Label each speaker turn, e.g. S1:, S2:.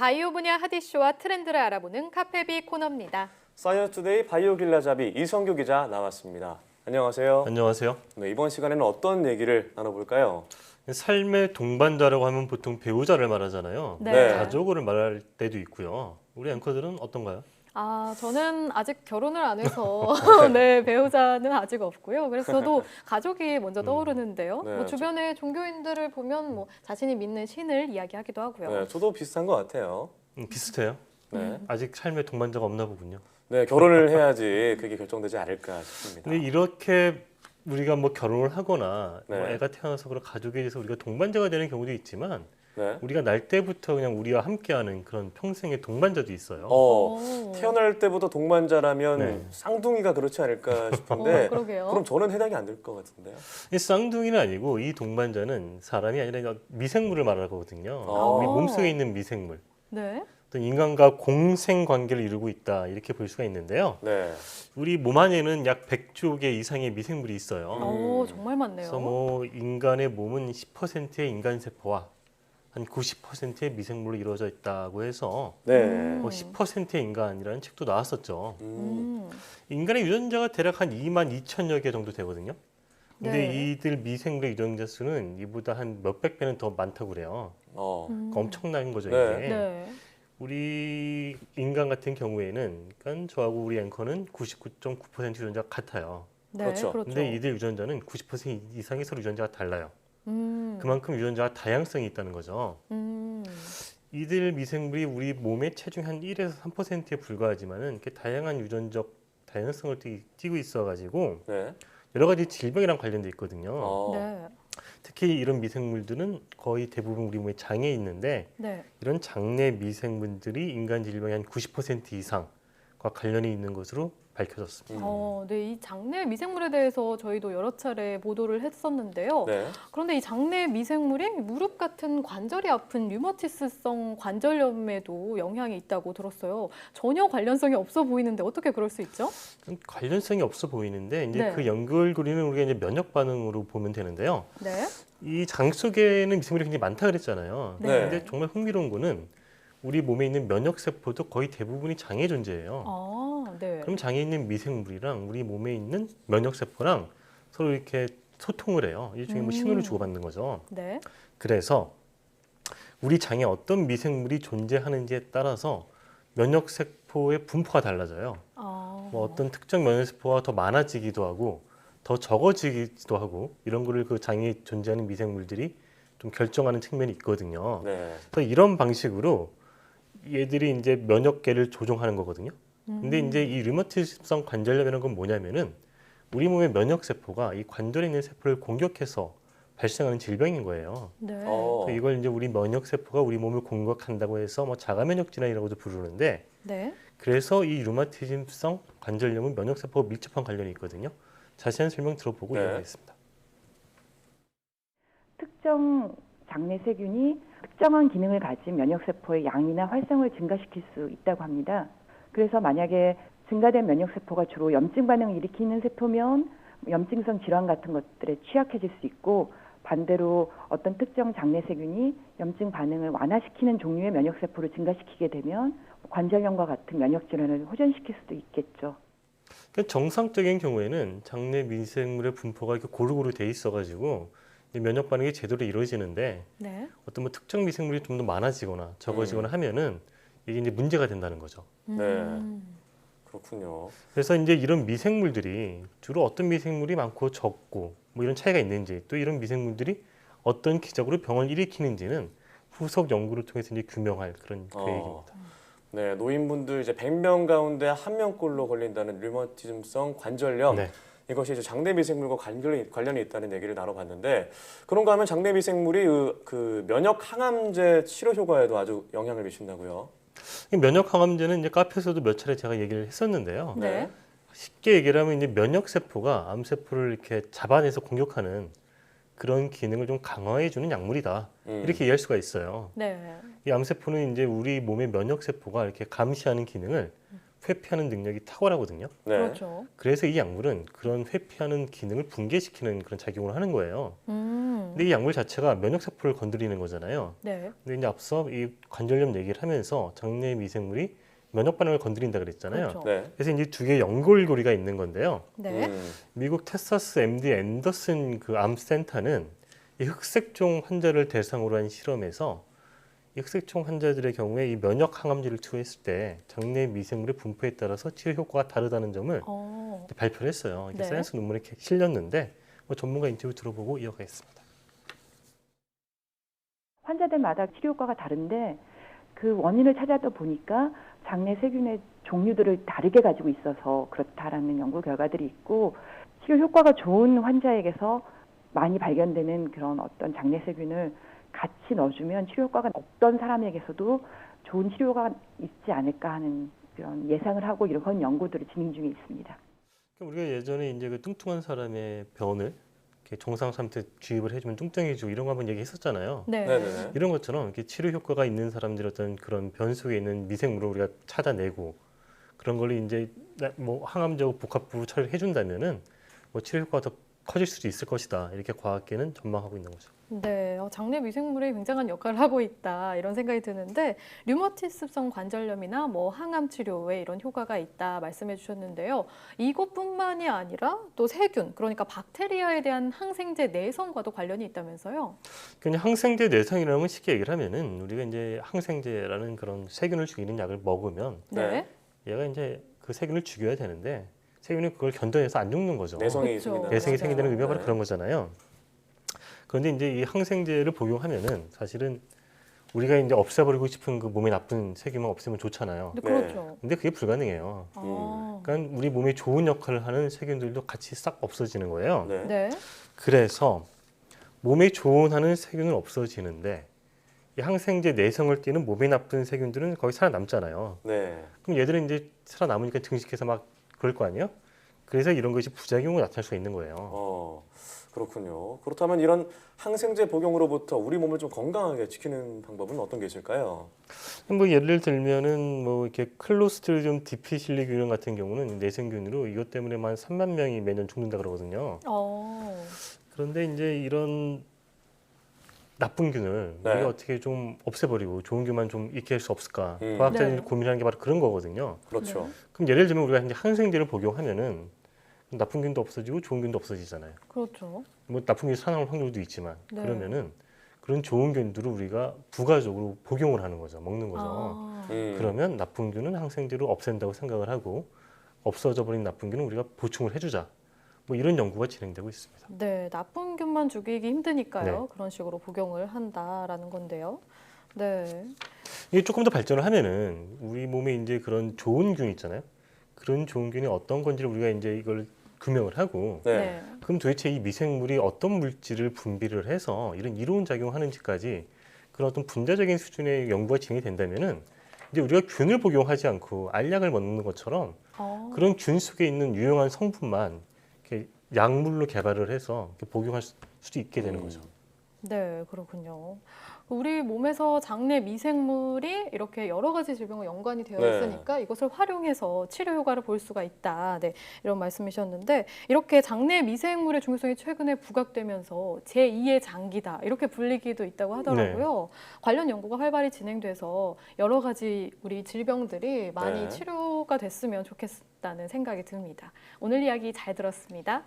S1: 바이오 분야 핫 이슈와 트렌드를 알아보는 카페비 코너입니다.
S2: 사이언스투데이 바이오길라잡이 이성규 기자 나왔습니다. 안녕하세요.
S3: 안녕하세요.
S2: 네, 이번 시간에는 어떤 얘기를 나눠볼까요?
S3: 삶의 동반자라고 하면 보통 배우자를 말하잖아요.
S1: 네.
S3: 가족을 말할 때도 있고요. 우리 앵커들은 어떤가요?
S1: 저는 아직 결혼을 안 해서 네, 배우자는 아직 없고요. 그래서 저도 가족이 먼저 떠오르는데요.
S2: 네,
S1: 뭐 주변에 종교인들을 보면 뭐 자신이 믿는 신을 이야기하기도 하고요.
S2: 네, 저도 비슷한 것 같아요.
S3: 비슷해요.
S2: 네,
S3: 아직 삶의 동반자가 없나 보군요.
S2: 네, 결혼을 해야지 그게 결정되지 않을까 싶습니다.
S3: 근데 이렇게 우리가 뭐 결혼을 하거나 뭐
S2: 네.
S3: 애가 태어나서 그런 가족에 대해서 우리가 동반자가 되는 경우도 있지만
S2: 네.
S3: 우리가 날 때부터 그냥 우리와 함께하는 그런 평생의 동반자도 있어요.
S1: 오.
S2: 태어날 때부터 동반자라면
S3: 네.
S2: 쌍둥이가 그렇지 않을까 싶은데
S1: 그러게요.
S2: 그럼 저는 해당이 안 될 것 같은데요.
S3: 이 쌍둥이는 아니고 이 동반자는 사람이 아니라 미생물을 말하거든요.
S2: 어.
S3: 우리 몸속에 있는 미생물.
S1: 네.
S3: 어떤 인간과 공생 관계를 이루고 있다 이렇게 볼 수가 있는데요.
S2: 네.
S3: 우리 몸 안에는 약 100조 개 이상의 미생물이 있어요.
S1: 오, 정말 많네요.
S3: 그래서 뭐 인간의 몸은 10%의 인간 세포와 한 90%의 미생물로 이루어져 있다고 해서
S2: 네.
S3: 뭐 10%의 인간이라는 책도 나왔었죠.
S1: 음.
S3: 인간의 유전자가 대략 한 2만 2천여 개 정도 되거든요. 근데
S1: 네.
S3: 이들 미생물의 유전자 수는 이보다 한 몇백 배는 더 많다고 그래요. 그러니까 엄청난 거죠,
S2: 네.
S3: 이게.
S1: 네.
S3: 우리 인간 같은 경우에는 그러니까 저하고 우리 앵커는 99.9% 유전자가 같아요.
S1: 네.
S2: 그렇죠.
S3: 근데 이들 유전자는 90% 이상의 서로 유전자가 달라요. 그만큼 유전자가 다양성이 있다는 거죠. 이들 미생물이 우리 몸의 체중 한 1에서 3%에 불과하지만은 이렇게 다양한 유전적 다양성을 띠고 있어가지고
S2: 네.
S3: 여러 가지 질병이랑 관련돼 있거든요.
S1: 네.
S3: 특히 이런 미생물들은 거의 대부분 우리 몸에 장에 있는데
S1: 네.
S3: 이런 장내 미생물들이 인간 질병의 한 90% 이상과 관련이 있는 것으로 밝혀졌습니다.
S1: 네, 이 장내 미생물에 대해서 저희도 여러 차례 보도를 했었는데요.
S2: 네.
S1: 그런데 이 장내 미생물이 무릎 같은 관절이 아픈 류마티스성 관절염에도 영향이 있다고 들었어요. 전혀 관련성이 없어 보이는데 어떻게 그럴 수 있죠?
S3: 관련성이 없어 보이는데 이제
S1: 네.
S3: 그 연결고리는 우리가 이제 면역 반응으로 보면 되는데요.
S1: 네.
S3: 이 장 속에는 미생물이 굉장히 많다 그랬잖아요.
S1: 네.
S3: 근데 정말 흥미로운 거는 우리 몸에 있는 면역 세포도 거의 대부분이 장에 존재해요.
S1: 네.
S3: 그럼 장에 있는 미생물이랑 우리 몸에 있는 면역 세포랑 서로 이렇게 소통을 해요. 일종의 뭐 신호를 주고받는 거죠.
S1: 네.
S3: 그래서 우리 장에 어떤 미생물이 존재하는지에 따라서 면역 세포의 분포가 달라져요. 뭐 어떤 특정 면역 세포가 더 많아지기도 하고 더 적어지기도 하고 이런 거를 그 장에 존재하는 미생물들이 좀 결정하는 측면이 있거든요.
S2: 네.
S3: 그래서 이런 방식으로 얘들이 이제 면역계를 조종하는 거거든요. 근데 이제 이 류마티즘성 관절염이라는 건 뭐냐면은 우리 몸의 면역 세포가 이 관절에 있는 세포를 공격해서 발생하는 질병인 거예요.
S1: 네.
S2: 어.
S3: 그래서 이걸 이제 우리 면역 세포가 우리 몸을 공격한다고 해서 뭐 자가 면역 질환이라고도 부르는데
S1: 네.
S3: 그래서 이 류마티즘성 관절염은 면역 세포와 밀접한 관련이 있거든요. 자세한 설명 들어보고
S2: 네.
S3: 이어가겠습니다.
S4: 특정 장내 세균이 특정한 기능을 가진 면역세포의 양이나 활성을 증가시킬 수 있다고 합니다. 그래서 만약에 증가된 면역세포가 주로 염증 반응을 일으키는 세포면 염증성 질환 같은 것들에 취약해질 수 있고 반대로 어떤 특정 장내 세균이 염증 반응을 완화시키는 종류의 면역세포를 증가시키게 되면 관절염과 같은 면역 질환을 호전시킬 수도 있겠죠.
S3: 그러니까 정상적인 경우에는 장내 미생물의 분포가 이렇게 고루고루 돼 있어가지고 면역 반응이 제대로 이루어지는데
S1: 네.
S3: 어떤 뭐 특정 미생물이 좀 더 많아지거나 적어지거나 하면은 이게 이제 문제가 된다는 거죠.
S2: 네. 그렇군요.
S3: 그래서 이제 이런 미생물들이 주로 어떤 미생물이 많고 적고 뭐 이런 차이가 있는지 또 이런 미생물들이 어떤 기적으로 병을 일으키는지는 후속 연구를 통해서 이제 규명할 그런 계획입니다.
S2: 네, 노인분들 이제 100명 가운데 1명꼴로 걸린다는 류마티즘성 관절염.
S3: 네.
S2: 이것이 이제 장내 미생물과 관련이 있다는 얘기를 나눠봤는데 그런가 하면 장내 미생물이 그 면역 항암제 치료 효과에도 아주 영향을 미친다고요.
S3: 이 면역 항암제는 이제 카페에서도 몇 차례 제가 얘기를 했었는데요.
S1: 네.
S3: 쉽게 얘기를 하면 이제 면역 세포가 암 세포를 이렇게 잡아내서 공격하는 그런 기능을 좀 강화해 주는 약물이다. 이렇게 이해할 수가 있어요.
S1: 네.
S3: 이 암 세포는 이제 우리 몸의 면역 세포가 이렇게 감시하는 기능을 회피하는 능력이 탁월하거든요.
S2: 네.
S1: 그렇죠.
S3: 그래서 이 약물은 그런 회피하는 기능을 붕괴시키는 그런 작용을 하는 거예요.
S1: 음.
S3: 근데 이 약물 자체가 면역 세포를 건드리는 거잖아요.
S1: 네.
S3: 근데 이제 앞서 이 관절염 얘기를 하면서 장내 미생물이 면역 반응을 건드린다 그랬잖아요.
S1: 그렇죠.
S2: 네.
S3: 그래서 이제 두 개의 연골고리가 있는 건데요.
S1: 네.
S3: 미국 텍사스 MD 앤더슨 그 암센터는 이 흑색종 환자를 대상으로 한 실험에서 이 흑색종 환자들의 경우에 이 면역 항암제를 투여했을 때 장내 미생물의 분포에 따라서 치료 효과가 다르다는 점을 발표를 했어요. 이게
S1: 네.
S3: 사이언스 논문에 실렸는데 뭐 전문가 인터뷰 들어보고 이어가겠습니다.
S4: 환자들마다 치료 효과가 다른데 그 원인을 찾아다 보니까 장내 세균의 종류들을 다르게 가지고 있어서 그렇다라는 연구 결과들이 있고 치료 효과가 좋은 환자에게서 많이 발견되는 그런 어떤 장내 세균을 같이 넣어주면 치료 효과가 없던 사람에게서도 좋은 치료 효과가 있지 않을까 하는 그런 예상을 하고 이런 연구들을 진행 중에 있습니다.
S3: 우리가 예전에 이제 그 뚱뚱한 사람의 변을 이렇게 정상 상태 주입을 해주면 뚱뚱해지고 이런 거 한번 얘기했었잖아요.
S1: 네.
S2: 네네.
S3: 이런 것처럼 이렇게 치료 효과가 있는 사람들 어떤 그런 변 속에 있는 미생물을 우리가 찾아내고 그런 걸 이제 뭐 항암제하고 복합부로 처리를 해준다면은 뭐 치료 효과가 더 커질 수도 있을 것이다. 이렇게 과학계는 전망하고 있는 거죠.
S1: 네, 장내 미생물이 굉장한 역할을 하고 있다 이런 생각이 드는데 류머티스성 관절염이나 뭐 항암 치료에 이런 효과가 있다 말씀해 주셨는데요. 이것뿐만이 아니라 또 세균, 그러니까 박테리아에 대한 항생제 내성과도 관련이 있다면서요?
S3: 그냥 항생제 내성이라는 건 쉽게 얘기를 하면은 우리가 이제 항생제라는 그런 세균을 죽이는 약을 먹으면
S1: 네.
S3: 얘가 이제 그 세균을 죽여야 되는데 세균이 그걸 견뎌내서 안 죽는 거죠.
S2: 내성이
S1: 그렇죠.
S2: 생긴다.
S3: 내성이
S1: 맞아요.
S3: 생긴다는 의미가 바로
S2: 네.
S3: 그런 거잖아요. 그런데 이제 이 항생제를 복용하면은 사실은 우리가 이제 없애버리고 싶은 그 몸에 나쁜 세균만 없애면 좋잖아요.
S1: 네,
S2: 네.
S1: 그렇죠.
S3: 근데 그게 불가능해요. 그러니까 우리 몸에 좋은 역할을 하는 세균들도 같이 싹 없어지는 거예요.
S2: 네.
S1: 네.
S3: 그래서 몸에 좋은 하는 세균은 없어지는데 이 항생제 내성을 띠는 몸에 나쁜 세균들은 거기 살아남잖아요.
S2: 네.
S3: 그럼 얘들은 이제 살아남으니까 증식해서 막 그럴 거 아니에요? 그래서 이런 것이 부작용으로 나타날 수가 있는 거예요.
S2: 그렇군요. 그렇다면 이런 항생제 복용으로부터 우리 몸을 좀 건강하게 지키는 방법은 어떤 게 있을까요?
S3: 뭐 예를 들면은 뭐 이렇게 클로스트리디움 디피실리 균형 같은 경우는 내생균으로 이것 때문에만 3만 명이 매년 죽는다 그러거든요. 그런데 이제 이런 나쁜 균을
S2: 네.
S3: 우리가 어떻게 좀 없애버리고 좋은 균만 좀 있게 할 수 없을까?
S2: 음.
S3: 과학자들이
S1: 네.
S3: 고민하는 게 바로 그런 거거든요.
S2: 그렇죠.
S3: 그럼 예를 들면 우리가 이제 항생제를 복용하면은 나쁜 균도 없어지고 좋은 균도 없어지잖아요.
S1: 그렇죠.
S3: 뭐 나쁜 균이 살아남을 확률도 있지만
S1: 네.
S3: 그러면은 그런 좋은 균들을 우리가 부가적으로 복용을 하는 거죠. 먹는 거죠.
S1: 아,
S3: 그러면 나쁜 균은 항생제로 없앤다고 생각을 하고 없어져 버린 나쁜 균은 우리가 보충을 해주자. 뭐 이런 연구가 진행되고 있습니다.
S1: 네, 나쁜 균만 죽이기 힘드니까요.
S3: 네.
S1: 그런 식으로 복용을 한다라는 건데요. 네.
S3: 이게 조금 더 발전을 하면은 우리 몸에 이제 그런 좋은 균 있잖아요. 그런 좋은 균이 어떤 건지를 우리가 이제 이걸 규명을 하고
S2: 네.
S3: 그럼 도대체 이 미생물이 어떤 물질을 분비를 해서 이런 이로운 작용을 하는지까지 그런 어떤 분자적인 수준의 연구가 진행이 된다면은 이제 우리가 균을 복용하지 않고 알약을 먹는 것처럼 그런 균 속에 있는 유용한 성분만 이렇게 약물로 개발을 해서 이렇게 복용할 수도 있게 되는 거죠.
S1: 네, 그렇군요. 우리 몸에서 장내 미생물이 이렇게 여러 가지 질병과 연관이 되어
S2: 네.
S1: 있으니까 이것을 활용해서 치료 효과를 볼 수가 있다. 네, 이런 말씀이셨는데 이렇게 장내 미생물의 중요성이 최근에 부각되면서 제2의 장기다 이렇게 불리기도 있다고 하더라고요. 관련 연구가 활발히 진행돼서 여러 가지 우리 질병들이 많이
S2: 네.
S1: 치료가 됐으면 좋겠다는 생각이 듭니다. 오늘 이야기 잘 들었습니다.